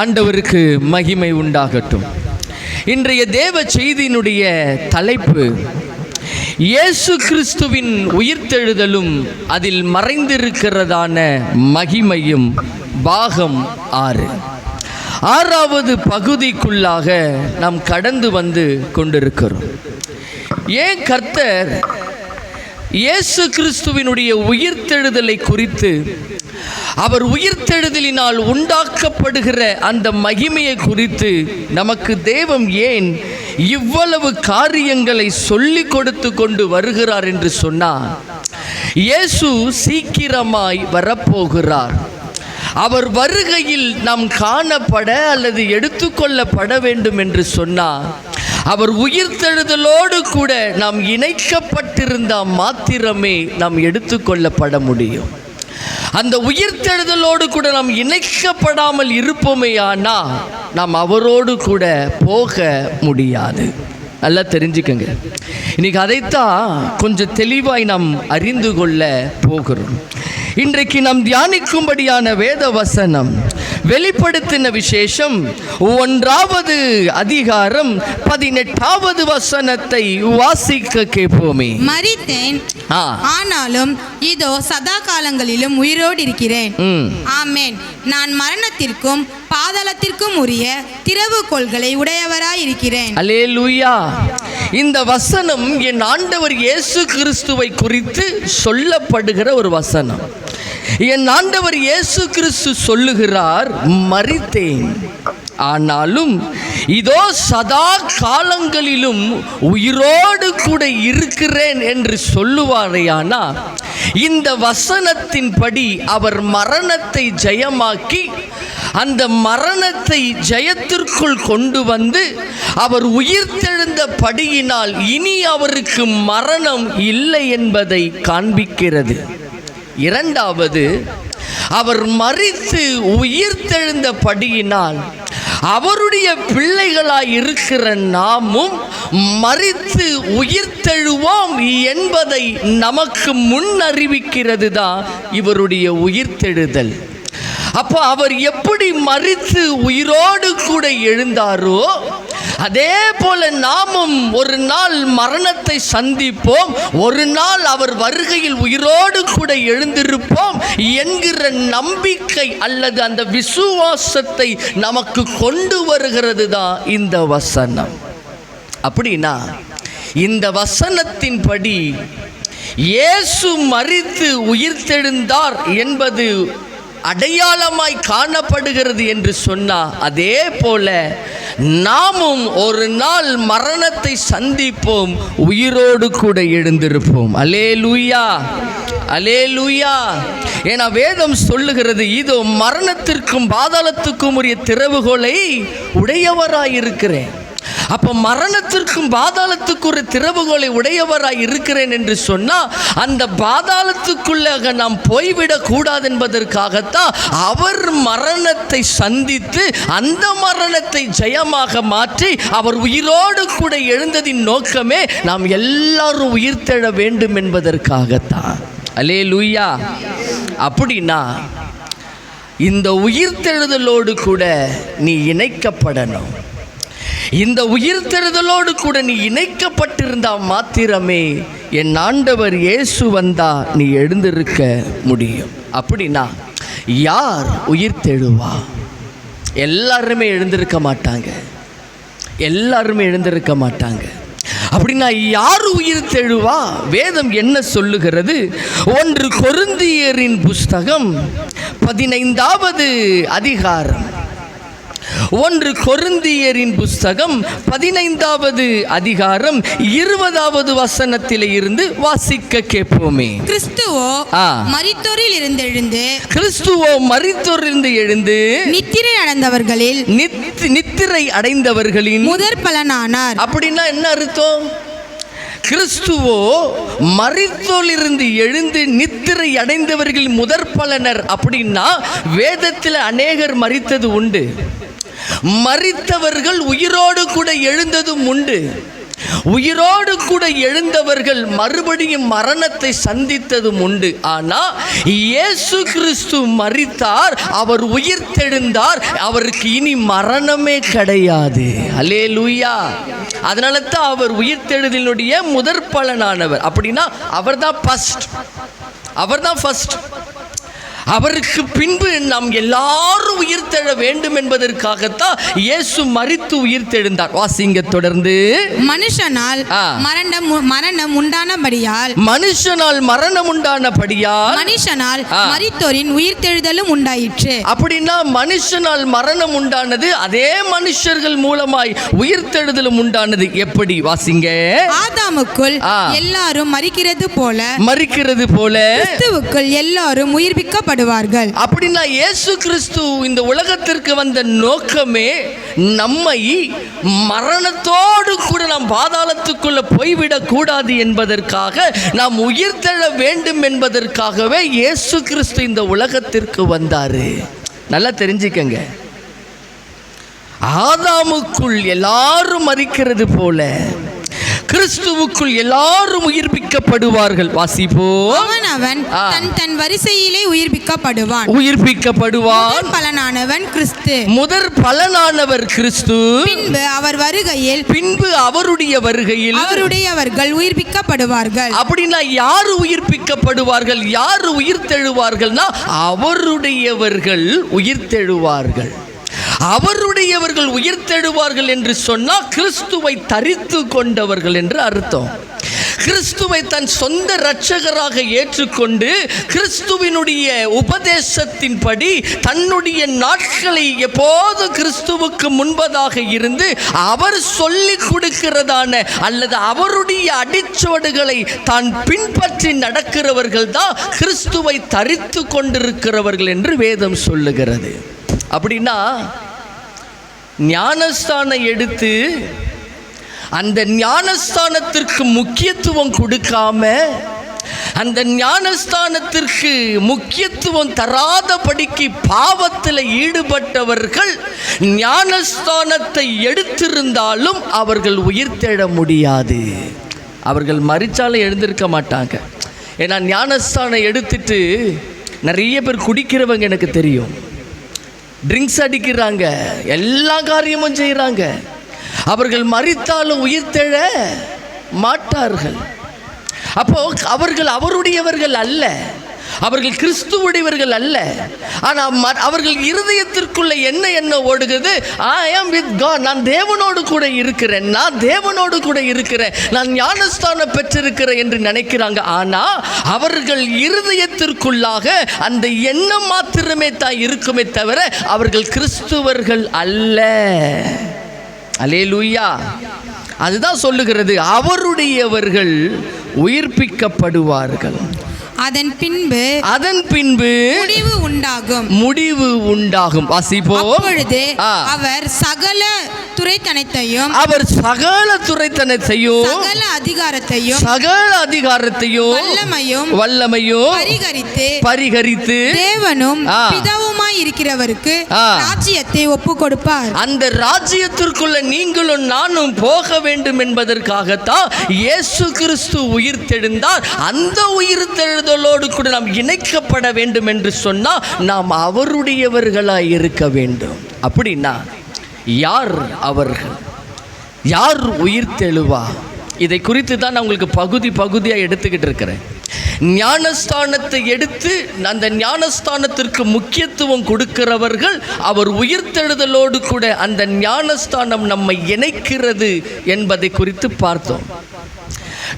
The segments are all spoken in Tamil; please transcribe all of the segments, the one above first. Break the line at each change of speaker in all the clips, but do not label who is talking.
ஆண்டவருக்கு மகிமை உண்டாகட்டும். இன்றைய தேவ செய்தியினுடைய தலைப்பு இயேசு கிறிஸ்துவின் உயிர்த்தெழுதலும் அதில் மறைந்திருக்கிறதான மகிமையும், பாகம் 6. 6வது பகுதிக்குள்ளாக நாம் கடந்து வந்து கொண்டிருக்கிறோம். ஏன் கர்த்தர் இயேசு கிறிஸ்துவினுடைய உயிர்த்தெழுதலை குறித்து, அவர் உயிர்த்தெழுதலினால் உண்டாக்கப்படுகிற அந்த மகிமையை குறித்து நமக்கு தேவன் ஏன் இவ்வளவு காரியங்களை சொல்லிக் கொடுத்து கொண்டு வருகிறார் என்று சொன்னார்? இயேசு சீக்கிரமாய் வரப்போகிறார். அவர் வருகையில் நாம் காணப்பட அல்லது எடுத்துக்கொள்ளப்பட வேண்டும் என்று சொன்னார். அவர் உயிர்த்தெழுதலோடு கூட நாம் இணைக்கப்பட்டிருந்தால் மாத்திரமே நாம் எடுத்துக்கொள்ளப்பட முடியும். அந்த உயிர்த்தெழுதலோடு கூட நாம் இணைக்கப்படாமல் இருப்போமேயானா நாம் அவரோடு கூட போக முடியாது. நல்லா தெரிஞ்சுக்கங்க. இன்னைக்கு அதைத்தான் கொஞ்சம் தெளிவாய் நாம் அறிந்து கொள்ள போகிறோம். இன்றைக்கு நாம் தியானிக்கும்படியான வேத வசனம் வெளிப்படுத்தின விசேஷம் 1வது அதிகாரம் 18வது வசனத்தை வாசிக்க கேட்போமே.
மரித்தேன், ஆனாலும் இதோ சதா காலங்களிலும் உயிரோடு இருக்கிறேன். ஆமென். நான் மரணத்திற்கும் பாதாளத்திற்கும் உரிய திறவுகோல்களை உடையவராய் இருக்கிறேன்.
அல்லேலூயா. இந்த வசனம் என் ஆண்டவர் இயேசு கிறிஸ்துவை குறித்து சொல்லப்படுகிற ஒரு வசனம். என் ஆண்டவர் இயேசு கிறிஸ்து சொல்லுகிறார், மரித்தேன், ஆனாலும் இதோ சதா காலங்களிலும் உயிரோடு கூட இருக்கிறேன் என்று சொல்லுவாரையானா, இந்த வசனத்தின்படி அவர் மரணத்தை ஜெயமாக்கி அந்த மரணத்தை ஜெயத்திற்குள் கொண்டு வந்து அவர் உயிர்த்தெழுந்த படியினால் இனி அவருக்கு மரணம் இல்லை என்பதை காண்பிக்கிறது. 2வது, அவர் மரித்து உயிர்த்தெழுந்த படியினால் அவருடைய பிள்ளைகளாய் இருக்கிற நாமும் மரித்து உயிர்த்தெழுவோம் என்பதை நமக்கு முன் அறிவிக்கிறது தான் இவருடைய உயிர்த்தெழுதல். அப்போ அவர் எப்படி மரித்து உயிரோடு கூட எழுந்தாரோ அதே போல நாமும் ஒரு நாள் மரணத்தை சந்திப்போம், ஒரு நாள் அவர் வருகையில் உயிரோடு கூட எழுந்திருப்போம் என்கிற நம்பிக்கை அல்லது அந்த விசுவாசத்தை நமக்கு கொண்டு வருகிறது தான் இந்த வசனம். அப்படின்னா இந்த வசனத்தின்படி இயேசு மரித்து உயிர்த்தெழுந்தார் என்பது அடையாளமாய் காணப்படுகிறது என்று சொன்னார். அதே போல நாமும் ஒரு நாள் மரணத்தை சந்திப்போம், உயிரோடு கூட எழுந்திருப்போம். அல்லேலூயா, அல்லேலூயா. ஏன்னா வேதம் சொல்லுகிறது, இதோ மரணத்திற்கும் பாதாளத்துக்கும் உரிய திறவுகோலை உடையவராயிருக்கிறேன். அப்போ மரணத்திற்கும் பாதாளத்துக்கு ஒரு திறவுகோலை உடையவராய் இருக்கிறேன் என்று சொன்னால் அந்த பாதாளத்துக்குள்ளாக நாம் போய்விடக் கூடாது என்பதற்காகத்தான் அவர் மரணத்தை சந்தித்து அந்த மரணத்தை ஜெயமாக மாற்றி அவர் உயிரோடு கூட எழுந்ததின் நோக்கமே நாம் எல்லாரும் உயிர்த்தெழ வேண்டும் என்பதற்காகத்தான். அல்லேலூயா. அப்படின்னா இந்த உயிர்த்தெழுதலோடு கூட நீ இணைக்கப்படணும். இந்த உயிர்த்தெழுதலோடு கூட நீ இணைக்கப்பட்டிருந்தால் மாத்திரமே என் ஆண்டவர் இயேசு வந்தா நீ எழுந்திருக்க முடியும். அப்படின்னா யார் உயிர்த்தெழுவா? எல்லாருமே எழுந்திருக்க மாட்டாங்க, எல்லாருமே எழுந்திருக்க மாட்டாங்க. அப்படின்னா யார் உயிர்த்தெழுவா? வேதம் என்ன சொல்லுகிறது? 1 கொரிந்தியரின் புஸ்தகம் 15வது அதிகாரம், 1 கொரிந்தியரின் புஸ்தகம் 15வது அதிகாரம் 20வது வசனத்திலே இருந்து வாசிக்க கேட்போமே.
கிறிஸ்துவோ மரித்தோரில் இருந்து எழுந்து,
கிறிஸ்துவோ மரித்தோரிலிருந்து எழுந்து
நித்திரை அடைந்தவர்களில்
நித்திரை அடைந்தவர்களின்
முதற் பலனானார்.
அப்படின்னா என்ன அர்த்தம்? கிறிஸ்துவோ மரித்தோரிலிருந்து எழுந்து நித்திரை அடைந்தவர்கள் முதற் பலனர். அப்படின்னா வேதத்தில் அநேகர் மரித்தது உண்டு, மரித்தவர்கள் உயிரோடு கூட எழுந்ததும் உண்டு. உயிரோடு கூட எழுந்தவர்கள் மறுபடியும் மரணத்தை சந்தித்ததும் உண்டு. ஆனால் இயேசு கிறிஸ்து மரித்தார், அவர் உயிர்த்தெழுந்தார், அவருக்கு இனி மரணமே கிடையாது. அல்லேலூயா. அதனால தான் அவர் உயிர்த்தெழுதலினுடைய முதற் பலனானவர். அப்படின்னா அவர்தான் ஃபர்ஸ்ட். அவருக்கு பின்பு நாம் எல்லாரும் உயிர்த்தெழ வேண்டும் என்பதற்காகத்தான் இயேசு மரித்து உயிர்த்தெழுந்தார். வாசிங்க தொடர்ந்து.
மனுஷனால் மரணம் உண்டானபடியால் மனுஷனால் மரித்தோரின் உயிர்த்தெழுதலும் உண்டாயிற்று.
அப்படின்னா மனுஷனால் மரணம் உண்டானது, அதே மனுஷர்கள் மூலமாய் உயிர்த்தெழுதலும் உண்டானது. எப்படி? வாசிங்க.
ஆதாமுக்குள் எல்லாரும் மரிக்கிறது போல கிறிஸ்துவுக்குள் எல்லாரும் உயிர்ப்பிக்க.
அப்படின்னா இயேசு கிறிஸ்து இந்த உலகத்திற்கு வந்த நோக்கமே நம்மை மரணத்தோடு கூட நாம் பாதாளத்துக்குள்ள போய்விடக் கூடாது என்பதற்காக, நாம் உயிர்த்தெழ வேண்டும் என்பதற்காகவே இயேசு கிறிஸ்து இந்த உலகத்திற்கு வந்தாரு. நல்லா தெரிஞ்சுக்கங்க. ஆதாமுக்குள் எல்லாரும் மரிக்கிறது போல கிறிஸ்துவுக்குள் எல்லாரும் உயிர்ப்பிக்கப்படுவார்கள். வாசிப்போம்.
அவன் தன் வரிசையிலே உயிர்ப்பிக்கப்படுவான். பலனானவன் கிறிஸ்து.
முதற் பலனானவர் கிறிஸ்து.
பின்பு அவருடைய வருகையில் அவருடையவர்கள் உயிர்ப்பிக்கப்படுவார்கள்.
அப்படின்னா யாரு உயிர்ப்பிக்கப்படுவார்கள்? யாரு உயிர்த்தெழுவார்கள்னா அவருடையவர்கள் உயிர்த்தெழுவார்கள். அவருடையவர்கள் உயிர்த்தெழுவார்கள் என்று சொன்னால் கிறிஸ்துவை தரித்து கொண்டவர்கள் என்று அர்த்தம். கிறிஸ்துவை தன் சொந்த இரட்சகராக ஏற்றுக்கொண்டு கிறிஸ்துவினுடைய உபதேசத்தின்படி தன்னுடைய நாட்களை எப்போது கிறிஸ்துவுக்கு முன்பதாக இருந்து அவர் சொல்லிக் கொடுக்கிறதான அல்லது அவருடைய அடிச்சுவடுகளை தான் பின்பற்றி நடக்கிறவர்கள் தான் கிறிஸ்துவை தரித்து கொண்டிருக்கிறவர்கள் என்று வேதம் சொல்லுகிறது. அப்படின்னா ஞானஸ்தானம் எடுத்து அந்த ஞானஸ்தானத்திற்கு முக்கியத்துவம் கொடுக்காம, அந்த ஞானஸ்தானத்திற்கு முக்கியத்துவம் தராதபடிக்கு பாவத்தில் ஈடுபட்டவர்கள் ஞானஸ்தானத்தை எடுத்திருந்தாலும் அவர்கள் உயிர்த்தெழ முடியாது. அவர்கள் மரிச்சாலும் எழுந்திருக்க மாட்டாங்க. ஏன்னா ஞானஸ்தானம் எடுத்துட்டு நிறைய பேர் குடிக்கிறவங்க எனக்கு தெரியும். ட்ரிங்க்ஸ் அடிக்கிறாங்க, எல்லா காரியமும் செய்கிறாங்க. அவர்கள் மரித்தாலும் உயிர்த்தெழ மாட்டார்கள். அப்போ அவர்கள் அவருடையவர்கள் அல்ல, அவர்கள் கிறிஸ்துவுடையவர்கள் அல்ல. ஆனால் அவர்கள் இருதயத்திற்குள்ள என்ன ஓடுகிறது? ஐ ஆம் வித் காட், நான் தேவனோடு கூட இருக்கிறேன், நான் ஞானஸ்தானம் பெற்றிருக்கிறேன் என்று நினைக்கிறாங்க. ஆனால் அவர்கள் இருதயத்திற்குள்ளாக அந்த எண்ணம் மாத்திரமே தான் இருக்குமே தவிர அவர்கள் கிறிஸ்துவர்கள் அல்ல. அல்லேலூயா. அதுதான் சொல்லுகிறது, அவருடையவர்கள் உயிர்ப்பிக்கப்படுவார்கள்.
அதன் பின்பு முடிவு உண்டாகும். வாசிப்போம். அப்பொழுது அவர் சகல துரைத்தனத்தையும் சகல அதிகாரத்தையும் வல்லமையும் பரிகரித்து தேவனும் பிதாவுமாய் இருக்கிறவருக்கு ராஜ்யத்தை ஒப்பு கொடுப்பார். அந்த ராஜ்யத்திற்குள்ள நீங்களும் நானும் போக வேண்டும் என்பதற்காகத்தான் இயேசு கிறிஸ்து உயிர்த்தெழுந்தார். அந்த உயிர்த்தெழுதலோடு கூட நாம் இணைக்கப்பட வேண்டும் என்று சொன்னால் நாம் அவருடையவர்களாய் இருக்க வேண்டும். அப்படின்னா யார் அவர்கள்? யார் உயிர்த்தெழுவா? இதை குறித்து தான் நான் உங்களுக்கு பகுதியாக எடுத்துக்கிட்டு இருக்கிறேன். ஞானஸ்தானத்தை எடுத்து அந்த ஞானஸ்தானத்திற்கு முக்கியத்துவம் கொடுக்கிறவர்கள் அவர் உயிர்த்தெழுதலோடு கூட அந்த ஞானஸ்தானம் நம்மை இணைக்கிறது என்பதை குறித்து பார்த்தோம்.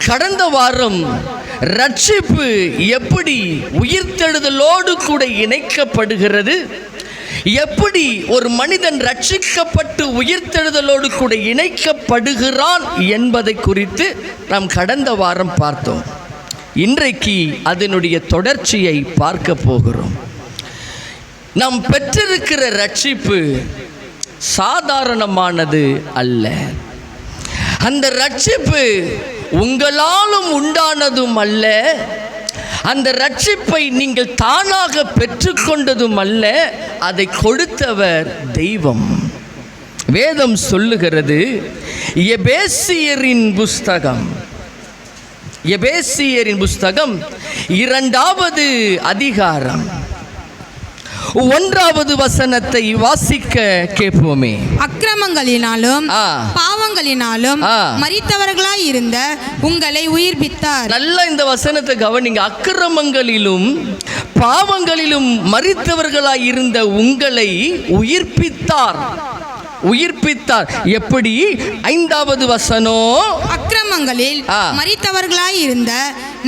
கடந்த வாரம் ரட்சிப்பு எப்படி உயிர்த்தெழுதலோடு கூட இணைக்கப்படுகிறது, எப்படி ஒரு மனிதன் ரட்சிக்கப்பட்டு உயிர்த்தெழுதலோடு கூட இணைக்கப்படுகிறான் என்பதை குறித்து நாம் கடந்த வாரம் பார்த்தோம். இன்றைக்கு அதனுடைய தொடர்ச்சியை பார்க்க போகிறோம். நாம் பெற்றிருக்கிற ரட்சிப்பு சாதாரணமானது அல்ல. அந்த ரட்சிப்பு உங்களாலும் உண்டானதும் அல்ல, அந்த ரட்சிப்பை நீங்கள் தானாக பெற்றுக்கொண்டதும் அல்ல, அதை கொடுத்தவர் தெய்வம்.
வேதம் சொல்லுகிறது, எபேசியரின் புஸ்தகம் 2வது அதிகாரம் 1வது வசனத்தை வாசிக்க கேட்போமே.
அக்கிரமங்களினாலும் பாவங்களினாலும் மரித்தவர்களாய் இருந்த உங்களை உயிர்ப்பித்தார்.
நல்ல இந்த வசனத்தை கவனிங்க. அக்கிரமங்களிலும் பாவங்களிலும் மரித்தவர்களாய் இருந்த உங்களை உயிர்ப்பித்தார். எப்படி? 5வது வசனம்,
அக்கிரமங்களில் மரித்தவர்களாய் இருந்த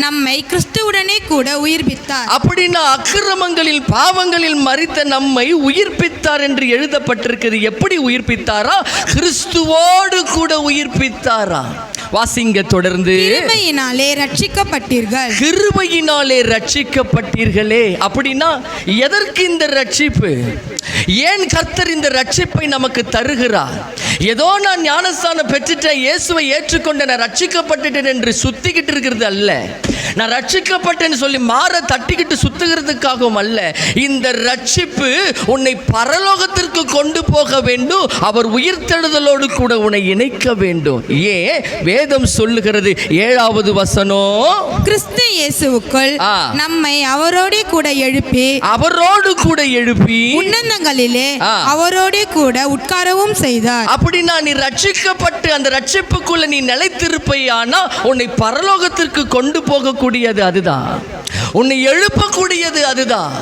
நம்மை கிறிஸ்துவுடனே கூட உயிர்ப்பித்தார்.
அப்படின்னா அக்கிரமங்களில் பாவங்களில் மரித்த நம்மை உயிர்ப்பித்தார் என்று எழுதப்பட்டிருக்கிறது. எப்படி உயிர்ப்பித்தாரா? கிறிஸ்துவோடு கூட உயிர்ப்பித்தாரா? வாசிங்க தொடர்ந்து.
கிருபையினாலே ரட்சிக்கப்பட்டீர்கள்.
கிருபையினாலே ரட்சிக்கப்பட்டீர்களே. அப்படின்னா எதற்கு இந்த ரட்சிப்பு? ஏன் கர்த்தர் இந்த ரட்சிப்பை நமக்கு தருகிறார்? ஏதோ நான் ஞானஸ்தானம் பெற்றுட்டேன், இயேசுவை ஏற்றுக்கொண்டேன், நான் ரட்சிக்கப்பட்டுட்டேன் என்று சுத்திக்கிட்டு இருக்கிறது அல்ல. நான் ரட்சிக்கப்பட்டேன்னு சொல்லி மாற தட்டிக்கிட்டு சுத்துகிறதுக்காகவும் அல்ல. இந்த ரட்சிப்பு உன்னை பரலோகத்திற்கு கொண்டு போக வேண்டும். அவர் உயிர்த்தெழுதலோடு கூட உன்னை இணைக்க வேண்டும். ஏன்? வேதம் சொல்லுகிறது 7வது வசனம்,
கிறிஸ்து இயேசுவுக்குள் நம்மை அவரோடு கூட எழுப்பி உன்னதங்களிலே அவரோடு கூட உட்காரவும் செய்தார்.
அப்படின்னா நீ ரட்சிக்கப்பட்டு அந்த ரட்சிப்புக்குள்ள நீ நிலைத்திருப்பையானா உன்னை பரலோகத்திற்கு கொண்டு போகக்கூடியது அதுதான். உன்னை எழுப்பக்கூடியது அதுதான்.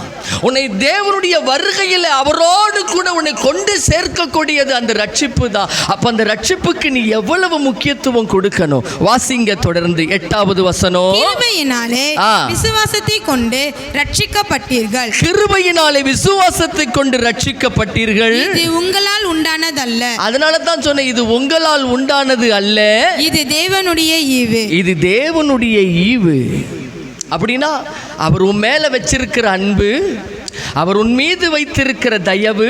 உன்னை தேவனுடைய வருகையில் அவரோடு கூட உன்னை கொண்டு சேர்க்கக்கூடியது அந்த ரட்சிப்பு தான். அப்ப அந்த ரட்சிப்புக்கு நீ எவ்வளவு முக்கியத்துவம் கொடுக்கணும்? வாசிங்க தொடர்ந்து 8வது வசனம்.
கிருபையினாலே விசுவாசத்தை கொண்டு ரட்சிக்கப்பட்டீர்கள்.
கிருபையினாலே விசுவாசத்தை கொண்டு ரட்சிக்கப்பட்டீர்கள்.
இது உங்களால் உண்டானதல்ல.
அதனால தான் சொன்னேன், இது உங்களால் உண்டானது அல்ல,
இது தேவனுடைய ஈவு.
இது தேவனுடைய ஈவு. அப்படின்னா அவர் உன் மேல வச்சிருக்கிற அன்பு, அவர் உன் மீது வைத்திருக்கிற தயவு,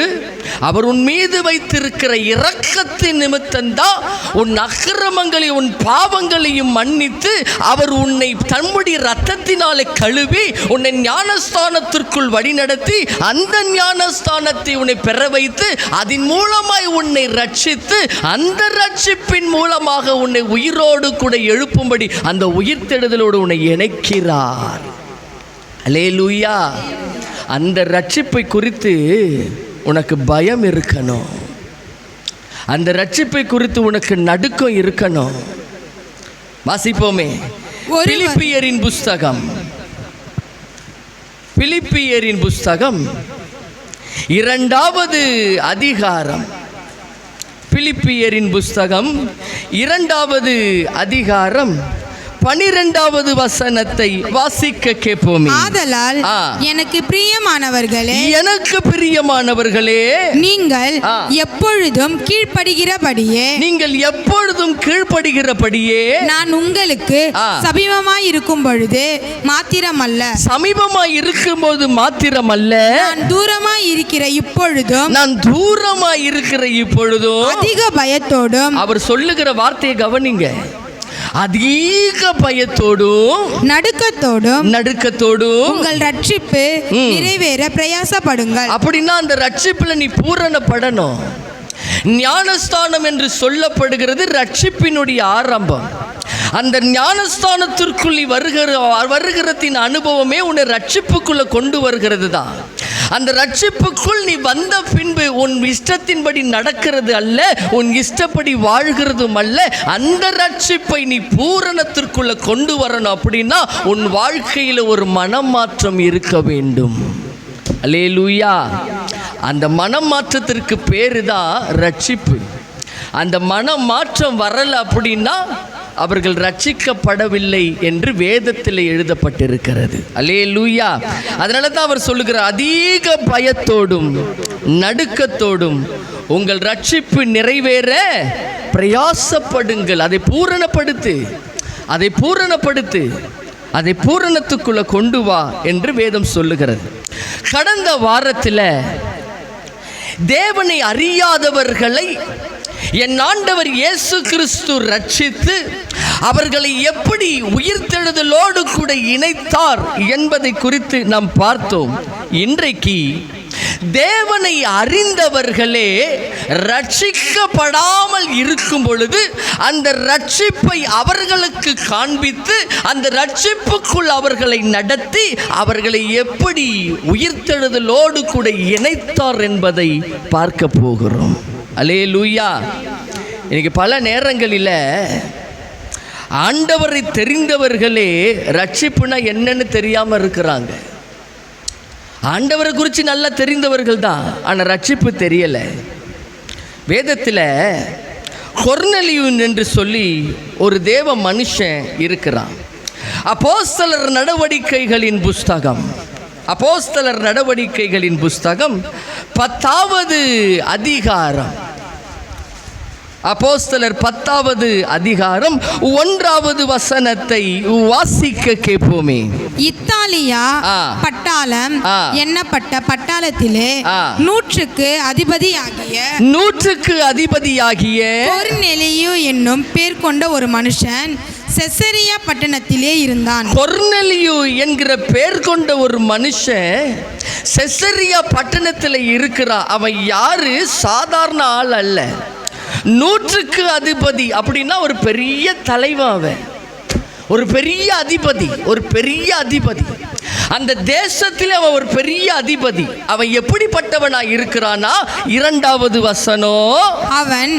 அவர் உன் மீது வைத்திருக்கிற இரக்கத்தின் நிமித்தம்தான் உன் அக்கிரமங்களையும் உன் பாவங்களையும் மன்னித்து அவர் உன்னை தன்னுடைய இரத்தத்தினாலே கழுவி உன்னை ஞானஸ்தானத்திற்குள் வழிநடத்தி அந்த ஞானஸ்தானத்தை உன்னை பெற வைத்து அதன் மூலமாய் உன்னை ரட்சித்து அந்த ரட்சிப்பின் மூலமாக உன்னை உயிரோடு கூட எழுப்பும்படி அந்த உயிர்த்தெழுதலோடு உன்னை இணைக்கிறார். அல்லேலூயா. அந்த ரட்சிப்பை குறித்து உனக்கு பயம் இருக்கணும். அந்த ரட்சிப்பை குறித்து உனக்கு நடுக்கம் இருக்கணும். வாசிப்போமே. பிலிப்பியரின் புஸ்தகம் 2வது அதிகாரம். பிலிப்பியரின் புஸ்தகம் 2வது அதிகாரம் 12வது வசனத்தை வாசிக்க கேட்போமே.
ஆதலால் எனக்கு பிரியமானவர்களே நீங்கள் எப்பொழுதும் கீழ்ப்படுகிறபடியே நான் உங்களுக்கு சமீபமாய் இருக்கும் பொழுது மாத்திரமல்ல, நான் தூரமாய் இருக்கிற இப்பொழுதும் அதிக பயத்தோடும்.
அவர் சொல்லுகிற வார்த்தையை கவனிங்க. அதிக பயத்தோடும் நடுக்கத்தோடும்
உங்கள் ரட்சிப்பு நிறைவேற பிரயாசப்படுங்கள்.
அப்படின்னா அந்த ரட்சிப்புல நீ பூரணப்படணும். ஞானஸ்தானம் என்று சொல்லப்படுகிறது ரட்சிப்பினுடைய ஆரம்பம். அந்த ஞானஸ்தானத்திற்குள் நீ வருகிறதின் அனுபவமே உன்னை ரட்சிப்புக்குள்ள கொண்டு வருகிறது தான். அந்த ரட்சிப்புக்குள் நீ வந்த பின்பு உன் இஷ்டத்தின்படி நடக்கிறது அல்ல, உன் இஷ்டப்படி வாழ்கிறதும் அல்ல. அந்த ரட்சிப்பை நீ பூரணத்திற்குள்ள கொண்டு வரணும். அப்படின்னா உன் வாழ்க்கையில் ஒரு மனமாற்றம் இருக்க வேண்டும். அல்லேலூயா. அந்த மனமாற்றத்திற்கு பேரு தான் ரட்சிப்பு. அந்த மனமாற்றம் வரல அப்படின்னா அவர்கள் ரட்சிக்கப்படவில்லை என்று வேதத்தில் எழுதப்பட்டிருக்கிறது. அல்லேலூயா. அதனால தான் அவர் சொல்லுகிறார், அதிக பயத்தோடும் நடுக்கத்தோடும் உங்கள் ரட்சிப்பு நிறைவேற பிரயாசப்படுங்கள். அதை பூரணத்துக்குள்ள கொண்டு வா என்று வேதம் சொல்லுகிறது. கடந்த வாரத்தில் தேவனை அறியாதவர்களை என் ஆண்டவர் இயேசு கிறிஸ்து ரட்சித்து அவர்களை எப்படி உயிர்த்தெழுதலோடு கூட இணைத்தார் என்பதை குறித்து நாம் பார்த்தோம். இன்றைக்கு தேவனை அறிந்தவர்களே ரட்சிக்கப்படாமல் இருக்கும் பொழுது அந்த ரட்சிப்பை அவர்களுக்கு காண்பித்து அந்த ரட்சிப்புக்குள் அவர்களை நடத்தி அவர்களை எப்படி உயிர்த்தெழுதலோடு கூட இணைத்தார் என்பதை பார்க்க போகிறோம். அல்லேலூயா. இன்னைக்கு பல நேரங்களில் ஆண்டவரை தெரிந்தவர்களே ரட்சிப்புனா என்னன்னு தெரியாமல் இருக்கிறாங்க. ஆண்டவரை குறித்து நல்லா தெரிந்தவர்கள் தான், ஆனால் ரட்சிப்பு தெரியலை. வேதத்தில் கொர்நேலியு என்று சொல்லி ஒரு தேவ மனுஷன் இருக்கிறான். அப்போஸ்தலர் நடவடிக்கைகளின் புஸ்தகம் 10வது அதிகாரம். அப்போஸ்தலர் 10வது அதிகாரம் 1வது வசனத்தை வாசிக்க கேட்போமே.
இத்தாலியா பட்டாளம் எண்ணப்பட்ட பட்டாளத்திலே 100க்கு அதிபதியாகிய கொர்நேலியு என்னும் பேர் கொண்ட ஒரு மனுஷன் செசரியா பட்டணத்திலே இருந்தான்.
கொர்நேலியு என்கிற பேர் கொண்ட ஒரு மனுஷன் செசரியா பட்டணத்தில் இருக்கிறான். அவன் யாரு? சாதாரண ஆள் அல்ல. 100க்கு அதிபதி அப்படின்னா ஒரு பெரிய தலைவன், அவன் ஒரு பெரிய அதிபதி. அந்த தேசத்தில் அவன் ஒரு பெரிய அதிபதி. அவன் எப்படிப்பட்டவனாய் இருக்கிறானா? 2வது வசனம், அவன்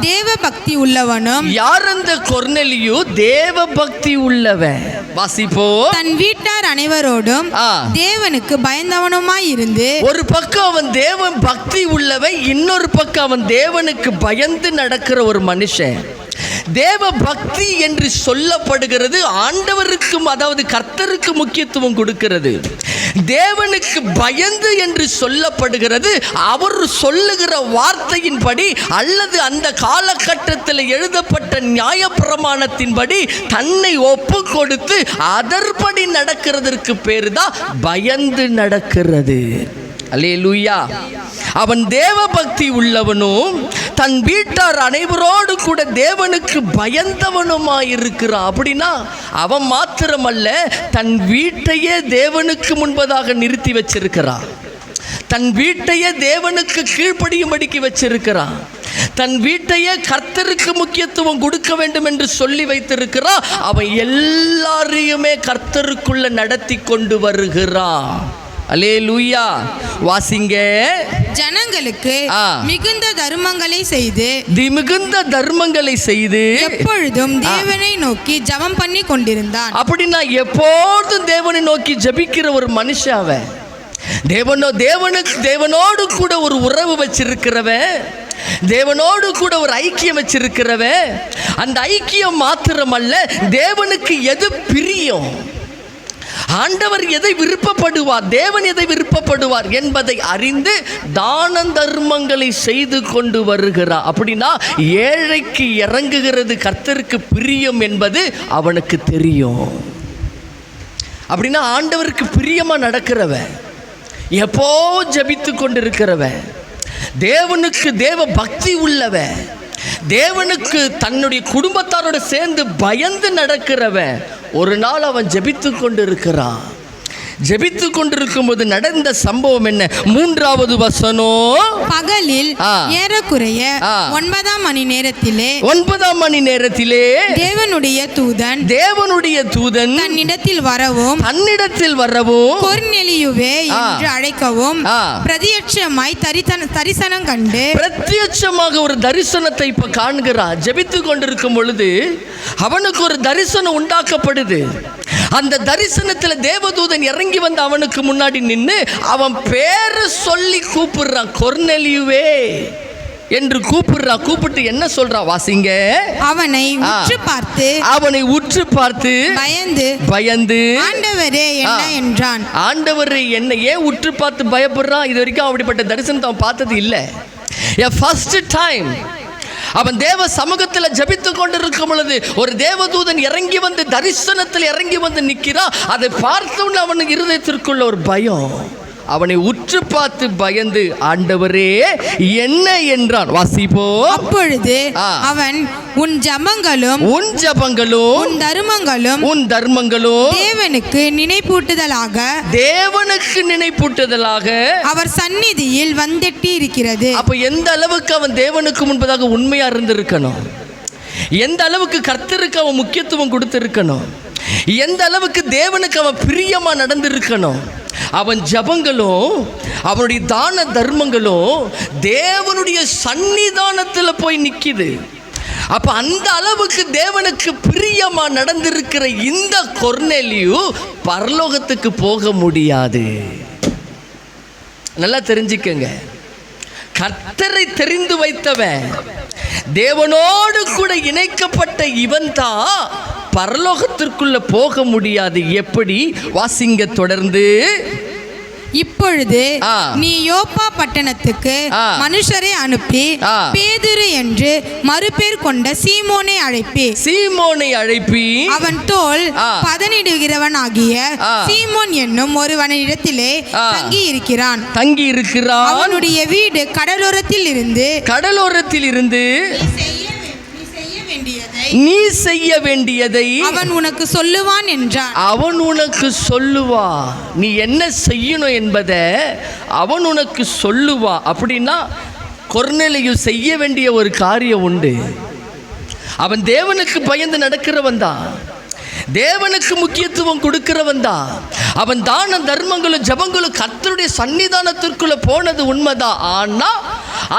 தேவ பக்தி உள்ளவனும்.
யார் அந்த கொர்நேலியு? தேவ பக்தி உள்ளவன். வாசிப்போ.
தன் வீட்டார் அனைவரோடும் தேவனுக்கு பயந்தவனுமாய் இருந்து.
ஒரு பக்கம் அவன் தேவ பக்தி உள்ளவன், இன்னொரு பக்கம் அவன் தேவனுக்கு பயந்து நடக்கிற ஒரு மனுஷன். தேவ பக்தி என்று சொல்லப்படுகிறது ஆண்டவருக்கும், அதாவது கர்த்தருக்கு முக்கியத்துவம் கொடுக்கிறது. தேவனுக்கு பயந்து என்று சொல்லப்படுகிறது அவர் சொல்லுகிற வார்த்தையின்படி அல்லது அந்த காலகட்டத்தில் எழுதப்பட்ட நியாயப்பிரமாணத்தின்படி தன்னை ஒப்பு கொடுத்து அதன்படி நடக்கிறதற்கு பேரு தான் பயந்து நடக்கிறது. அல்லேலூயா. அவன் தேவ பக்தி உள்ளவனும் தன் வீட்டார் அனைவரோடு கூட தேவனுக்கு பயந்தவனுமாயிருக்கிறான். அப்படின்னா அவன் மாத்திரமல்ல, தன் வீட்டையே தேவனுக்கு முன்பதாக நிறுத்தி வச்சிருக்கிறான். தன் வீட்டையே தேவனுக்கு கீழ்ப்படியும்படிக்கு வச்சிருக்கிறான். தன் வீட்டையே கர்த்தருக்கு முக்கியத்துவம் கொடுக்க வேண்டும் என்று சொல்லி வைத்திருக்கிறான். அவன் எல்லாரையுமே கர்த்தருக்குள்ள நடத்தி கொண்டு வருகிறான். அல்லேலூயா. வாசிங்க.
ஜனங்களுக்கு மிகுந்த தர்மங்களை செய்து எப்பொழுதும் தேவனை நோக்கி ஜெபம் பண்ணி கொண்டிருந்தான்.
அப்படின்னா எப்போதும் தேவனை நோக்கி ஜெபிக்கிற ஒரு மனுஷன் அவன். தேவனோடு கூட ஒரு உறவு வச்சிருக்கிறவன், தேவனோடு கூட ஒரு ஐக்கியம் வச்சிருக்கிறவன். அந்த ஐக்கியம் மாத்திரமல்ல, தேவனுக்கு எது பிரியம், ஆண்டவர் எதை விருப்பப்படுவார், தேவன் எதை விருப்பப்படுவார் என்பதை அறிந்து தான தர்மங்களை செய்து கொண்டு வருகிறார். அப்படின்னா ஏழைக்கு இறங்குகிறது கர்த்தருக்கு பிரியம் என்பது அவனுக்கு தெரியும். அப்படின்னா ஆண்டவருக்கு பிரியமா நடக்கிறவன், எப்போ ஜபித்து கொண்டிருக்கிறவன், தேவனுக்கு தேவ பக்தி உள்ளவன், தேவனுக்கு தன்னுடைய குடும்பத்தாரோடு சேர்ந்து பயந்து நடக்கிறவன். ஒரு நாள் அவன் ஜெபித்து கொண்டிருக்கிறான். ஜெபித்து கொண்டிருக்கும் போது நடந்த சம்பவம் என்ன? 3வது வசனம்.
பகலில் ஏறக்குறைய 9ஆம் மணி நேரத்திலே தேவனுடைய தூதன் தன்னிடத்தில் வரவும் கொர்நேலியுவே என்று அழைக்கவும் பிரத்யட்சமாய் தரிசனம் கண்டு.
பிரத்யட்சமாக ஒரு தரிசனத்தை இப்ப காண்கிறான். ஜெபித்து கொண்டிருக்கும் பொழுது அவனுக்கு ஒரு தரிசனம் உண்டாக்கப்படுது. அந்த தரிசனத்தில் தேவதூதன் இறங்கி வந்து அவனுக்கு முன்னாடி நின்று அவன் பேரை சொல்லி கூப்பிடுறான். கொர்நேலியுவே என்று கூப்பிட்டு என்ன சொல்றான்? வாசிங்க.
அவனை உற்று பார்த்து பயந்து ஆண்டவரே என்ன என்றான்.
ஆண்டவரே என்ன? ஏன் உற்று பார்த்து பயப்படுறான்? இது வரைக்கும் அப்படிப்பட்ட தரிசனத்தை அவன் பார்த்தது இல்லை. ஃபர்ஸ்ட் டைம் அவன் தேவ சமூகத்தில் ஜபித்து கொண்டிருக்கும் பொழுது ஒரு தேவதூதன் இறங்கி வந்து தரிசனத்தில் இறங்கி வந்து நிற்கிறான். அதை பார்த்தோன்னு அவனுக்கு இருதயத்திற்குள்ள ஒரு பயம். அவனை உற்று பார்த்து பயந்து, ஆண்டவரே என்ன என்றான். வாசிப்போ.
அப்பொழுது அவன், உன் ஜபங்களும்
உன் தர்மங்களும்
தேவனுக்கு நினைப்பூட்டுதலாக
அவர்
சந்நிதியில் வந்தெட்டி இருக்கிறது.
அப்ப எந்த அளவுக்கு அவன் தேவனுக்கு முன்பதாக உண்மையா இருந்திருக்கணும், எந்த அளவுக்கு கர்த்தருக்கு அவன் முக்கியத்துவம் கொடுத்திருக்கணும், எந்த அளவுக்கு தேவனுக்கு அவன் பிரியமா நடந்திருக்கணும். அவன் ஜபங்களும் அவனுடைய தான தர்மங்களும் தேவனுடைய சன்னிதானத்தில் போய் நிற்கிது. அப்ப அந்த அளவுக்கு தேவனுக்கு பிரியமா நடந்திருக்கிற இந்த கொர்நேலியு பரலோகத்துக்கு போக முடியாது. நல்லா தெரிஞ்சுக்கங்க, கர்த்தரை தெரிந்து வைத்தவன், தேவனோடு கூட இணைக்கப்பட்ட இவன் தான் பரலோகத்திற்குள்ள போக முடியாது. எப்படி? வாசிங்க தொடர்ந்து.
இப்பொழுது நீ யோப்பா பட்டணத்துக்கு மனுஷரை அனுப்பி பேதுரு என்று மறுபேர் கொண்ட சீமோனை அழைப்பி அவன் தோல் பதனிடுகிறவன் ஆகிய சீமோன் என்னும் ஒருவனிடத்திலே தங்கி இருக்கிறான். அவனுடைய வீடு கடலோரத்தில் இருந்து
நீ செய்ய வேண்டியதை
அவன் உனக்கு சொல்லுவான் என்றான்.
அவன் உனக்கு சொல்லுவா, நீ என்ன செய்யணும் என்பதை அவன் உனக்கு சொல்லுவா. அப்படின்னா கொர்நேலியு செய்ய வேண்டிய ஒரு காரியம் உண்டு. அவன் தேவனுக்கு பயந்து நடக்கிறவன் தான், தேவனுக்கு முக்கியத்துவம் கொடுக்கிறவன் தான். அவன் தான தர்மங்களும் ஜபங்களும் கர்த்தருடைய சன்னிதானத்திற்குள்ள போனது உண்மைதான். ஆனா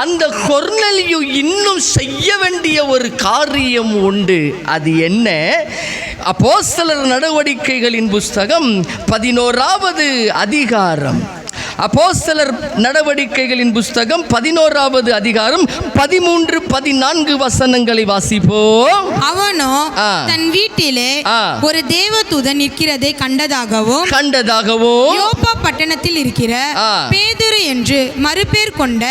அந்த கொர்நேலியு இன்னும் செய்ய வேண்டிய ஒரு காரியம் உண்டு. அது என்ன? அப்போஸ்தலர் நடவடிக்கைகளின் புஸ்தகம் 11வது அதிகாரம். அப்போஸ்தலர் நடவடிக்கைகளின் புஸ்தகம் 11வது அதிகாரம் 13-14 வசனங்களை வாசிப்போம்.
அவனோ தன் வீட்டிலே ஒரு தேவதூதன் நிற்கிறதை கண்டதாகவும் யோப்பா பட்டணத்தில் இருக்கிற பேதுரு என்று மறுபேர் கொண்ட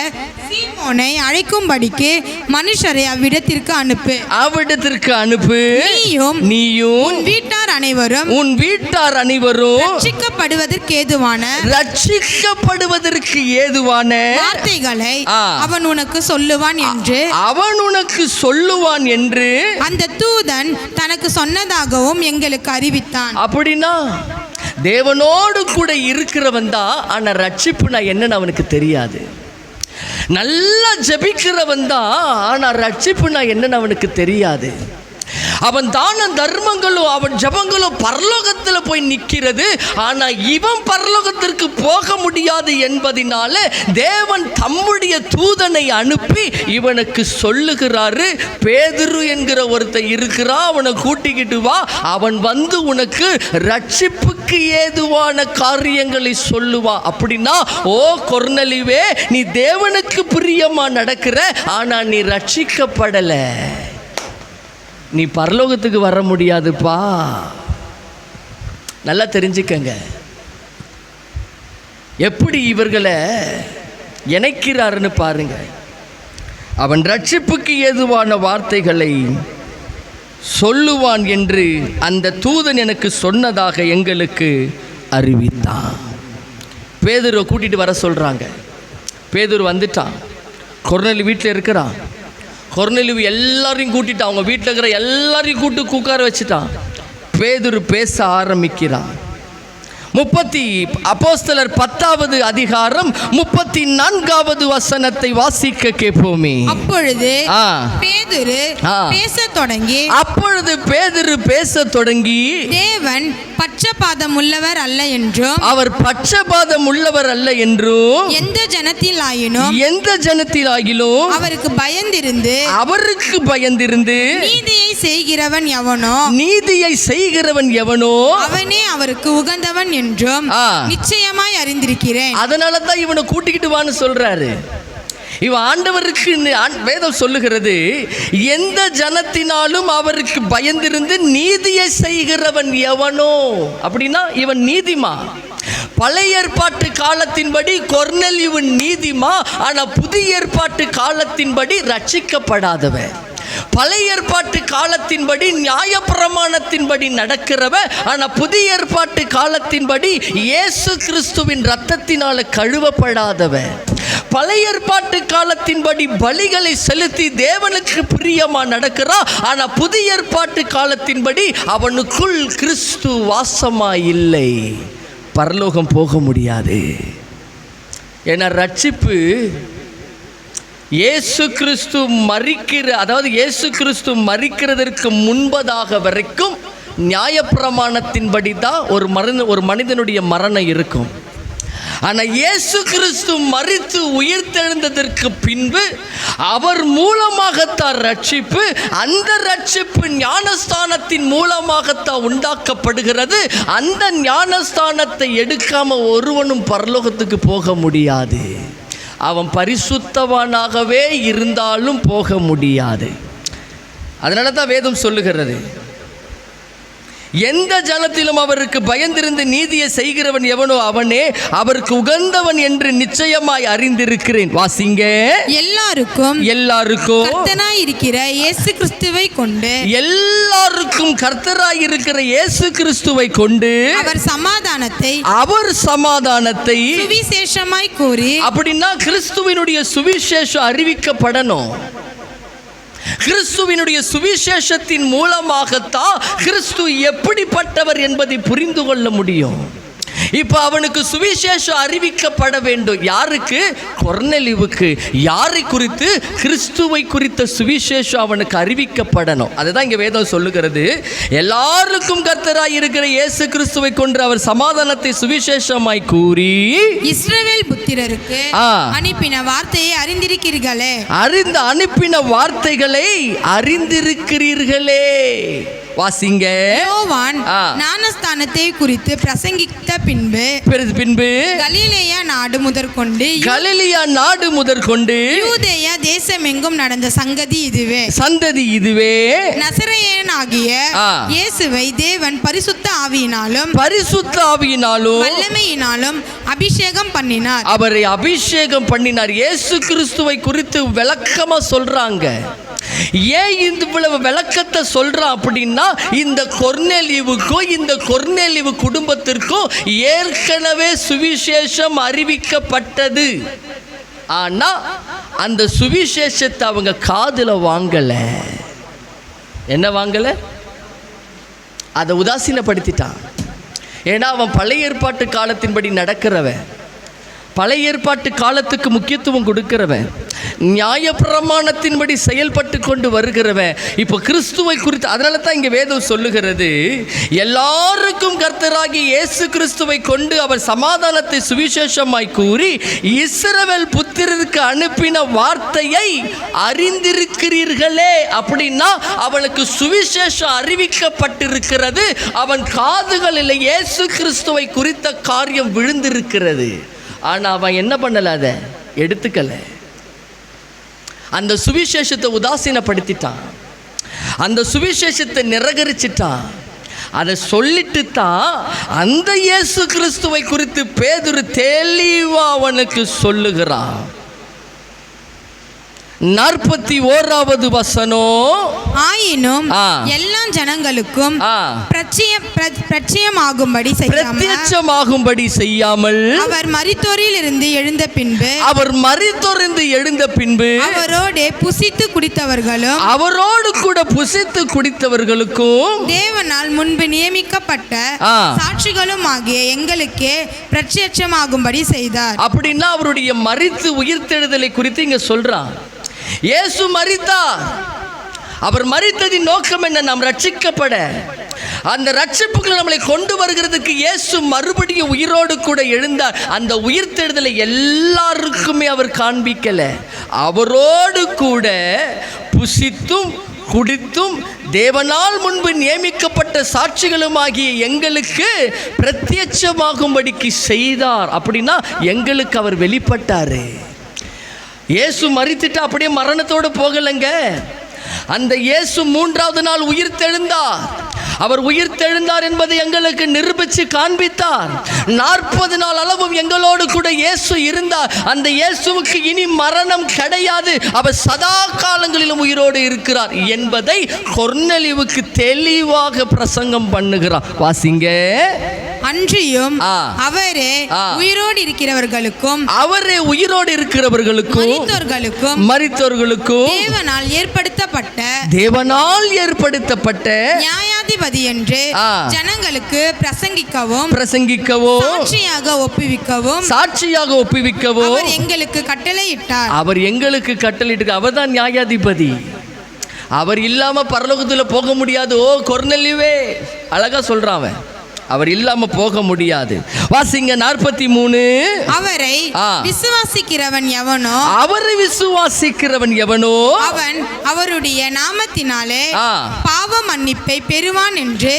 சீமோனை அழைக்கும்படிக்கு மனுஷரை அவ்விடத்திற்கு அனுப்பு. நீயும் உன் வீட்டார் அனைவரும் ரட்சிக்கப்படுவதற்கு ஏதுவான வார்த்தைகளை அவன் உனக்கு சொல்லுவான் என்று அந்த தூதன் தனக்கு சொன்னதாகவும் எங்களுக்கு அறிவித்தான்.
அப்படின்னா தேவனோடு கூட இருக்கிறவன் தான், ஆனா ரட்சிப்புனா என்னன்னு அவனுக்கு தெரியாது. நல்லா ஜபிக்கிறவன் தான், ஆனா ரட்சிப்புனா என்னன்னு அவனுக்கு தெரியாது. அவன் தான தர்மங்களும் அவன் ஜபங்களும் பரலோகத்தில் போய் நிற்கிறது. ஆனா இவன் பரலோகத்திற்கு போக முடியாது என்பதினால தேவன் தம்முடைய தூதனை அனுப்பி இவனுக்கு சொல்லுகிறாரு, பேதுரு என்கிற ஒருத்தன் இருக்கிறான், அவனை கூட்டிக்கிட்டு வா, அவன் வந்து உனக்கு ரட்சிப்புக்கு ஏதுவான காரியங்களை சொல்லுவான். அப்படின்னா, ஓ கொர்நேலியுவே, நீ தேவனுக்கு பிரியமா நடக்கிற, ஆனா நீ ரட்சிக்கப்படலை, நீ பரலோகத்துக்கு வர முடியாதுப்பா. நல்லா தெரிஞ்சுக்கங்க, எப்படி இவர்களை இணைக்கிறாருன்னு பாருங்க. அவன் ரட்சிப்புக்கு ஏதுவான வார்த்தைகளை சொல்லுவான் என்று அந்த தூதன் எனக்கு சொன்னதாக எங்களுக்கு அறிவித்தான். பேதுருவை கூட்டிட்டு வர சொல்றாங்க. பேதுரு வந்துட்டான், கொர்நேலியு வீட்டில் இருக்கிறான். கொர்நேலியு எல்லாரையும் கூட்டிட்டு, அவங்க வீட்டில் இருக்கிற எல்லாரையும் கூட்டு உட்கார வச்சுட்டான். பேதுரு பேச ஆரம்பிக்கிறான். அப்போஸ்தலர் 10வது அதிகாரம் 34வது வசனத்தை வாசிக்க கேட்போமே.
அப்பொழுது பேதுரு பேச தொடங்கி தேவன் பட்சபாதம் உள்ளவர் அல்ல என்றும்,
அவர் பட்சபாதம் உள்ளவர் அல்ல என்றும்,
எந்த ஜனத்திலாகிலும் அவருக்கு பயந்திருந்து நீதியை செய்கிறவன் எவனோ அவனே அவருக்கு உகந்தவன் என்றும் நிச்சயமாய் அறிந்திருக்கிறேன்.
அதனால தான் இவனை கூட்டிக்கிட்டு வான்னு சொல்றாரு. இவன் ஆண்டவருக்கு வேதம் சொல்லுகிறது, எந்த ஜனத்தினாலும் அவருக்கு பயந்திருந்து நீதியை செய்கிறவன் எவனோ. அப்படின்னா இவன் நீதிமா. பழைய ஏற்பாட்டு காலத்தின்படி கொர்நேலியு நீதிமா, ஆனா புதிய ஏற்பாட்டு காலத்தின்படி ரட்சிக்கப்படாதவன். பழைய ஏற்பாட்டு காலத்தின்படி நியாயப்பிரமாணத்தின்படி நடக்கிறவன், ஆனா புதிய ஏற்பாட்டு காலத்தின்படி இயேசு கிறிஸ்துவின் இரத்தத்தினால கழுவப்படாதவன். பழைய ஏற்பாட்டு காலத்தின்படி பலிகளை செலுத்தி தேவனுக்கு பிரியமா நடக்கிறான், ஆனா புதிய ஏற்பாட்டு காலத்தின்படி அவனுக்குள் கிறிஸ்து வாசமா இல்லை, பரலோகம் போக முடியாது. ஏன்னா ரட்சிப்பு இயேசு கிறிஸ்து அதாவது இயேசு கிறிஸ்து மரிக்கிறதற்கு முன்பதாக வரைக்கும் நியாயப்பிரமாணத்தின்படி தான் ஒரு மனிதனுடைய மரணம் இருக்கும். ஆனால் இயேசு கிறிஸ்து மரித்து உயிர்த்தெழுந்ததற்கு பின்பு அவர் மூலமாகத்தான் ரட்சிப்பு. அந்த ரட்சிப்பு ஞானஸ்தானத்தின் மூலமாகத்தான் உண்டாக்கப்படுகிறது. அந்த ஞானஸ்தானத்தை எடுக்காம ஒருவனும் பரலோகத்துக்கு போக முடியாது. அவன் பரிசுத்தவானாகவே இருந்தாலும் போக முடியாது. அதனால தான் வேதம் சொல்லுகிறது, எந்த ஜனத்திலும் அவருக்கு பயந்திருந்து நீதியை செய்கிறவன் எவனோ அவனே அவருக்கு உகந்தவன் என்று நிச்சயமாய் அறிந்திருக்கிறேன். வாசிங்க.
எல்லாருக்கும் கர்த்தராய் இருக்கிற இயேசு கிறிஸ்துவை கொண்டு,
எல்லாருக்கும் கர்த்தராய் இருக்கிற இயேசு கிறிஸ்துவை கொண்டு அவர் சமாதானத்தை
சுவிசேஷமாய் கூறி.
அப்படின்னா கிறிஸ்துவினுடைய சுவிசேஷம் அறிவிக்கப்படணும். கிறிஸ்துவினுடைய சுவிசேஷத்தின் மூலமாகத்தான் கிறிஸ்து எப்படிப்பட்டவர் என்பதை புரிந்து கொள்ள முடியும். இப்போ அவனுக்கு சுவிசேஷம் அறிவிக்கப்பட வேண்டும். யாருக்கு? கொர்நேலியுவுக்கு. யாரை குறித்து? கிறிஸ்துவை குறித்த சுவிசேஷம் அவனுக்கு அறிவிக்கப்படணும். அதுதான் இங்கே வேதம் சொல்லுகிறது. எல்லாருக்கும் கர்த்தராய் இருக்கிற இயேசு கிறிஸ்துவை கொண்டு அவர் சமாதானத்தை சுவிசேஷமாய் கூறி
இஸ்ரவேல் புத்திரருக்கு அனுப்பின வார்த்தையை அறிந்திருக்கிறீர்களே.
அனுப்பின வார்த்தைகளை அறிந்திருக்கிறீர்களே. வாசிங்க.
யோவான் ஞானஸ்தானத்தை குறித்து பிரசங்கித்த பின்பு கலிலேயா நாடு முதற்கொண்டு யூதேயா தேசமெங்கும் நடந்த சந்ததி இதுவே. நசரேயனாகிய இயேசுவை தேவன் பரிசுத்த ஆவியினாலும் வல்லமையினாலும் அபிஷேகம் பண்ணினார்.
அவரை அபிஷேகம் பண்ணினார். இயேசு கிறிஸ்துவை குறித்து விளக்கமா சொல்றாங்க. ஏன் இவ்வளவு விளக்கத்தை சொல்றான் அப்படின்னா, இந்த கொர்நேலியுவுக்கும் இந்த கொர்நேலியு குடும்பத்திற்கும் ஏற்கனவே சுவிசேஷம் அறிவிக்கப்பட்டது. ஆனா அந்த சுவிசேஷத்தை அவங்க காதுல வாங்கல. என்ன வாங்கல? அதை உதாசீனப்படுத்திட்டான். ஏன்னா அவன் பழைய ஏற்பாட்டு காலத்தின்படி நடக்கிறவன், பழைய ஏற்பாட்டு காலத்துக்கு முக்கியத்துவம் கொடுக்கிறவன், நியாயப்பிரமாணத்தின்படி செயல்பட்டு கொண்டு வருகிறவன். இப்போ கிறிஸ்துவை குறித்து அதனால தான் இங்கே வேதம் சொல்லுகிறது, எல்லாருக்கும் கர்த்தராகி இயேசு கிறிஸ்துவை கொண்டு அவர் சமாதானத்தை சுவிசேஷமாய் கூறி இஸ்ரவேல் புத்திரருக்கு அனுப்பின வார்த்தையை அறிந்திருக்கிறீர்களே. அப்படின்னா அவனுக்கு சுவிசேஷம் அறிவிக்கப்பட்டிருக்கிறது. அவன் காதுகளில் இயேசு கிறிஸ்துவை குறித்த காரியம் விழுந்திருக்கிறது. ஆனால் அவன் என்ன பண்ணல? அதை எடுத்துக்கல. அந்த சுவிசேஷத்தை உதாசீனப்படுத்திட்டான். அந்த சுவிசேஷத்தை நிராகரிச்சிட்டான். அதை சொல்லிட்டு தான் அந்த இயேசு கிறிஸ்துவை குறித்து பேதுரு தெளிவா அவனுக்கு சொல்லுகிறான். 41வது வசனம்.
ஆயினும் எல்லா ஜனங்களுக்கும் பிரத்யட்சமாகும்படி
செய்யாமல்
அவர் மரித்தோரிலிருந்து எழுந்த பின்பு அவரோடு புசித்து குடித்தவர்களுக்கும் தேவனால் முன்பு நியமிக்கப்பட்ட சாட்சிகளும் ஆகிய எங்களுக்கு பிரத்யட்சமாகும்படி செய்தார்.
அப்படின்னா அவருடைய மரித்து உயிர்த்தெழுதலை குறித்து இங்க சொல்றான். இயேசு மரித்தார். அவர் மரித்ததின் நோக்கம் என்ன? நாம் ரட்சிக்கப்பட. அந்த ரட்சிப்புகளை நம்மளை கொண்டு வருகிறதுக்கு இயேசு மறுபடியும் உயிரோடு கூட எழுந்தார். அந்த உயிர்த்தெழுதலை எல்லாருக்குமே அவர் காண்பிக்கல. அவரோடு கூட புசித்தும் குடித்தும் தேவனால் முன்பு நியமிக்கப்பட்ட சாட்சிகளுமாகிய எங்களுக்கு பிரத்யட்சமாகும்படிக்கு செய்தார். அப்படின்னா எங்களுக்கு அவர் வெளிப்பட்டாரு. இயேசு மரித்துட்டு அப்படியே மரணத்தோடு போகலைங்க. அந்த இயேசு 3வது நாள் உயிர்த்தெழுந்தார். அவர் உயிர் உயிர்த்தெழுந்தார் என்பதை எங்களுக்கு நிரூபித்து காண்பித்தார். 40 நாள் அளவும் எங்களோடு கூட இயேசு இருந்தார். அந்த இயேசுவுக்கு இனி மரணம் கிடையாது, அவர் சதா காலங்களிலும் உயிரோடு இருக்கிறார் என்பதை கொர்நேலியுவுக்கு தெளிவாக பிரசங்கம் பண்ணுகிறார். வாசிங்க.
அன்றியும் அவரே உயிரோடு இருக்கிறவர்களுக்கும்
மரித்தோர்களுக்கும் தேவனால் ஏற்படுத்தப்பட்ட
நியாயாதிபதி என்று ஜனங்களுக்கு பிரசங்கிக்கவும் சாட்சியாக ஒப்புவிக்கவும் அவர் எங்களுக்கு கட்டளையிட்டார்.
அவர்தான் நியாயாதிபதி. அவர் இல்லாம பரலோகத்துல போக முடியாது. ஓ கொர்நேலியுவே, அழகா சொல்றான், அவர் இல்லாம போக முடியாது. வாசிங்க 43.
அவரை விசுவாசிக்கிறவன் எவனோ அவன் அவருடைய நாமத்தினாலே பாவ மன்னிப்பை பெறுவான் என்று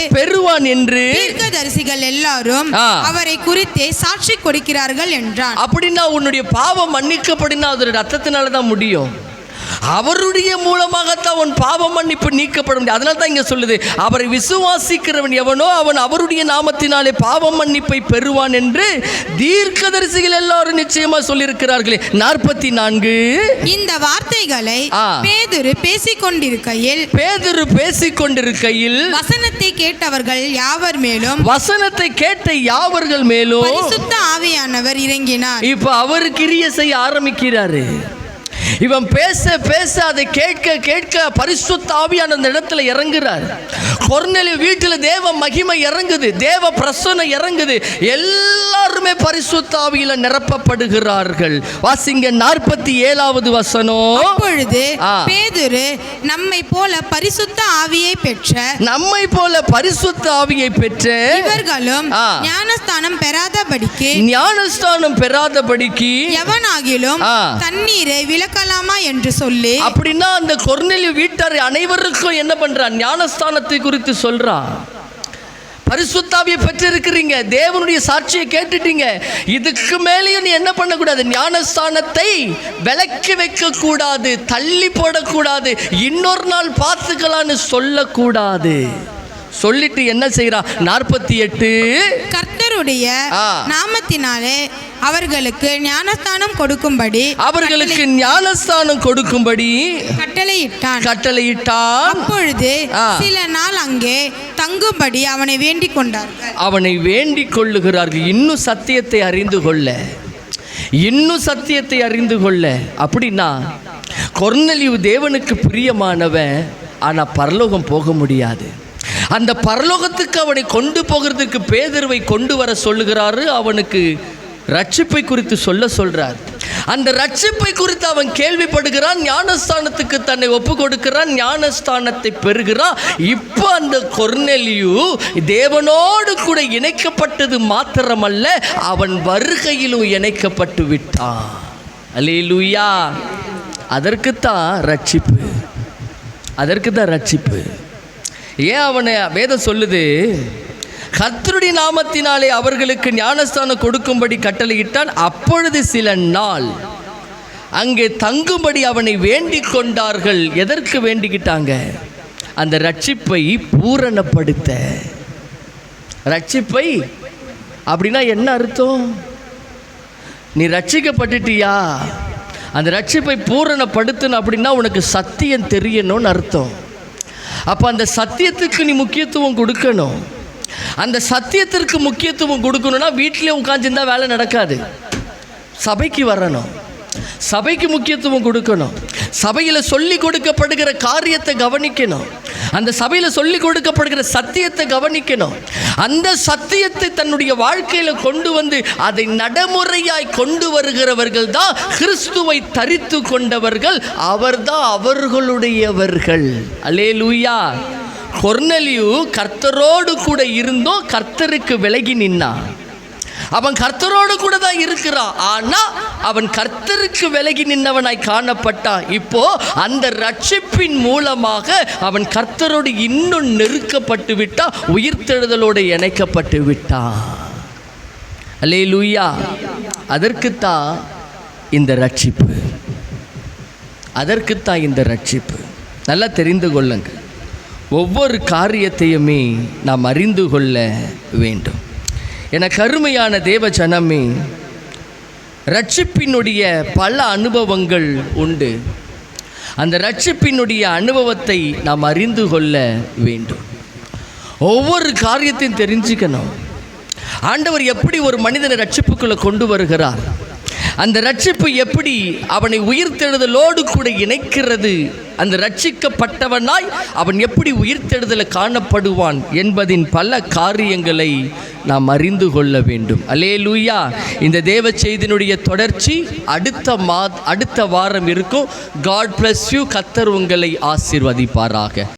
தீர்க்கதரிசிகள் எல்லாரும் அவரை குறித்தே சாட்சி கொடுக்கிறார்கள் என்றான்.
அப்படின்னா உன்னுடைய பாவம் மன்னிக்கப்படினா அது ரத்தத்தினால தான் முடியும். அவருடைய மூலமாகத்தான் உன் பாவ மன்னிப்பு நீக்கப்பட முடியும். அதனால தான் இங்க சொல்லுது, அவரை விசுவாசிக்கிறவன் எவனோ அவன் அவருடைய நாமத்தினாலே பாவ மன்னிப்பை பெறுவான் என்று தீர்க்கதரிசிகள் எல்லாரும் நிச்சயமா சொல்லியிருக்கிறார்களே. 44.
இந்த வார்த்தைகளை பேதுரு பேசிக் கொண்டிருக்கையில் வசனத்தை கேட்ட யாவர் மேலும் பரிசுத்த ஆவியானவர் இறங்கினார்.
இப்ப அவர் கிரியை செய்ய ஆரம்பிக்கிறாரு. இவன் பேச பேச அதை கேட்க கேட்க பரிசுத்த ஆவியான அந்த இடத்துல இறங்குறார். கொர்நேலியு வீட்டில் தேவ மகிமை இறங்குது, தேவ பிரசன்னம் இறங்குது. எல்லாருமே பரிசுத்த ஆவியில நிரப்பப்படுகிறார்கள். வாசிங்க 47வது வசனம்.
அப்பொழுது பேதுரு நம்மை போல பரிசுத்த ஆவியை பெற்ற இவர்களும் ஞானஸ்தானம் பெறாதபடிக்கு எவனாகிலும் தண்ணீரை விலக்கலாமா என்று சொல்லி,
அப்படின்னா அந்த கொர்நேலியு வீட்டார் அனைவருக்கும் என்ன பண்றான்? ஞானஸ்தானத்தை குறித்து சொல்றான். பரிசுத்த ஆவியை பெற்றிருக்கிறீங்க, தேவனுடைய சாட்சியை கேட்டுட்டீங்க, இதுக்கு மேலேயும் நீ என்ன பண்ணக்கூடாது? ஞானஸ்தானத்தை விலக்கி வைக்க கூடாது, தள்ளி போடக்கூடாது, இன்னொரு நாள் பார்த்துக்கலான்னு சொல்லக்கூடாது. சொல்லிட்டு என்ன செய்யறான்? 48.
கர்த்தருடைய நாமத்தினாலே அவர்களுக்கு ஞானஸ்தானம் கொடுக்கும்படி கட்டளையிட்டான். அப்பொழுது சில நாள் அங்கே தங்கும்படி அவனை வேண்டிக் கொள்ளுகிறார்கள். இன்னும் சத்தியத்தை அறிந்து கொள்ள. அப்படின்னா கொர்நேலியு தேவனுக்கு பிரியமானவன், ஆனா பரலோகம் போக முடியாது. அந்த பரலோகத்துக்கு அவனை கொண்டு போகிறதுக்கு பேதுருவை கொண்டு வர சொல்லுகிறாரு. அவனுக்கு ரட்சிப்பை குறித்து சொல்றார். அந்த ரட்சிப்பை குறித்து அவன் கேள்விப்படுகிறான். ஞானஸ்தானத்துக்கு தன்னை ஒப்பு கொடுக்கிறான், ஞானஸ்தானத்தை பெறுகிறான். இப்போ அந்த கொர்நேலியு தேவனோடு கூட இணைக்கப்பட்டது மாத்திரமல்ல, அவன் வருகையிலும் இணைக்கப்பட்டு விட்டான். அல்லேலூயா. அதற்குத்தான் ரட்சிப்பு. ஏன் அவனை வேதம் சொல்லுது? கர்த்தருடைய நாமத்தினாலே அவர்களுக்கு ஞானஸ்தானம் கொடுக்கும்படி கட்டளையிட்டான். அப்பொழுது சில நாள் அங்கே தங்கும்படி அவனை வேண்டிக் கொண்டார்கள். எதற்கு வேண்டிக்கிட்டாங்க? அந்த ரட்சிப்பை பூரணப்படுத்த. ரட்சிப்பை அப்படின்னா என்ன அர்த்தம்? நீ ரட்சிக்கப்பட்டுட்டியா? அந்த ரட்சிப்பை பூரணப்படுத்தணும் அப்படின்னா உனக்கு சத்தியம் தெரியணும்னு அர்த்தம். அப்போ அந்த சத்தியத்துக்கு நீ முக்கியத்துவம் கொடுக்கணும். அந்த சத்தியத்திற்கு முக்கியத்துவம் கொடுக்கணும்னா வீட்டிலே உட்காந்துருந்தா வேலை நடக்காது. சபைக்கு வரணும், சபைக்கு முக்கியத்துவம் கொடுக்கணும், சபையில் சொல்லி கொடுக்கப்படுகிற காரியத்தை கவனிக்கணும், அந்த சபையில் சொல்லி கொடுக்கப்படுகிற சத்தியத்தை கவனிக்கணும். அந்த சத்தியத்தை தன்னுடைய வாழ்க்கையில் கொண்டு வந்து அதை நடைமுறையாய் கொண்டு வருகிறவர்கள் தான் கிறிஸ்துவை தரித்து கொண்டவர்கள். அவர்தான் அவர்களுடையவர்கள். அல்லேலூயா. கொர்நேலியு கர்த்தரோடு கூட இருந்தோம், கர்த்தருக்கு விலகி நின்னான். அவன் கர்த்தரோடு கூட தான் இருக்கிறான், ஆனா அவன் கர்த்தருக்கு விலகி நின்றவனாய் காணப்பட்டான். இப்போ அந்த ரட்சிப்பின் மூலமாக அவன் கர்த்தரோடு இன்னும் நெருக்கப்பட்டு விட்டான், உயிர்த்தெழுதலோடு இணைக்கப்பட்டு விட்டான். அல்லேலூயா. அதற்குத்தான் இந்த ரட்சிப்பு. நல்லா தெரிந்து கொள்ளுங்கள்.
ஒவ்வொரு காரியத்தையுமே நாம் அறிந்து கொள்ள வேண்டும். என கருமையான தேவ ஜனமே, ரட்சிப்பினுடைய பல அனுபவங்கள் உண்டு. அந்த ரட்சிப்பினுடைய அனுபவத்தை நாம் அறிந்து கொள்ள வேண்டும். ஒவ்வொரு காரியத்தையும் தெரிஞ்சுக்கணும். ஆண்டவர் எப்படி ஒரு மனிதனை ரட்சிப்புக்குள்ளே கொண்டு வருகிறார், அந்த ரட்சிப்பு எப்படி அவனை உயிர்த்தெழுதலோடு கூட இணைக்கிறது, அந்த ரட்சிக்கப்பட்டவனாய் அவன் எப்படி உயிர்த்தெழுதலில் காணப்படுவான் என்பதின் பல காரியங்களை நாம் அறிந்து கொள்ள வேண்டும். அல்லேலூயா. இந்த தேவ செய்தியினுடைய தொடர்ச்சி அடுத்த வாரம் இருக்கும். God bless you. கர்த்தர் உங்களை ஆசீர்வதிப்பாராக.